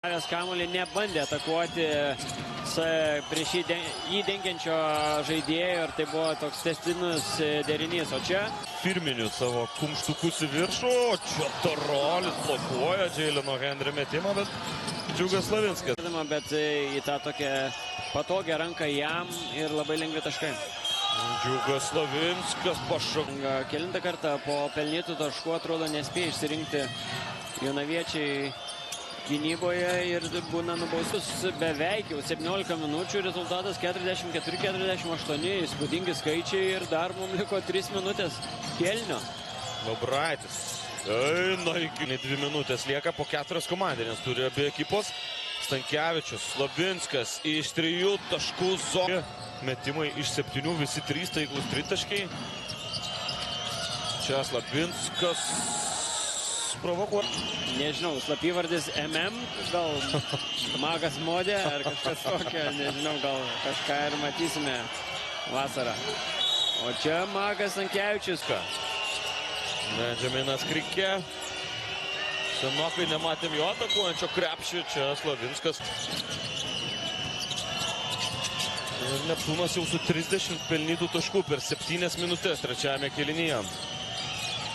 Kamuolį nebandė atakuoti prieš jį dengiančio žaidėjo ir tai buvo toks tęstinis derinys, o čia firminiu savo kumštukus į viršų, čia Tarolis blokuoja Džeilino Henry metimą, bet Džiugas Slavinskas. Bet į tą tokią patogią ranką jam ir labai lengvi taškai. Džiugas Slavinskas pašoka. Kelintą kartą po pelnytų taškų atrodo nespėja išsirinkti jonaviečiai gynyboje ir būna nubausus beveik jau 17 minučių, rezultatas 44-48, įspūdingi skaičiai ir dar mums liko 3 minutės kėlinio. Vabraitis eina iki 2 minutės, lieka po 4 komandinės, turi abi ekipos. Stankevičius, Slavinskas iš 3 taškų zoną. Metimai iš 7, visi 3 taiklus tritaškiai. Čia Slavinskas provokuoja. Nežinau, slapyvardis MM, gal Magas Modė ar kažkas tokio, nežinau, gal kažką ir matysime vasarą. O čia Magas Stankevičius. Benjaminas Krikė. Senokai nematėm jo atakuojančio krepšį, čia Slavinskas. Ir Neptūnas jau su 30 pelnytų taškų per 7 minutės trečiajame kėlinyje.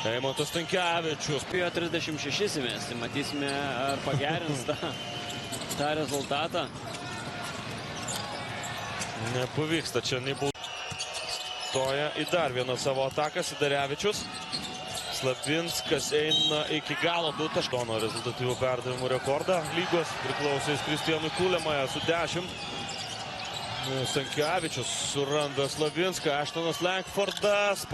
Eimantas Stankevičius. Spėjo 36 įmesti, matysime ar pagerins tą rezultatą. Nepavyksta, čia nebuvo. Stoja į dar vieną savo ataką, Sidarevičius. Slavinskas eina iki galo 2 taškono rezultatyvų perdavimų rekordą lygos, priklausys Kristijanui Kulemaja su 10. Stankevičius suranda Slavinską, Ashtonas Langfordas.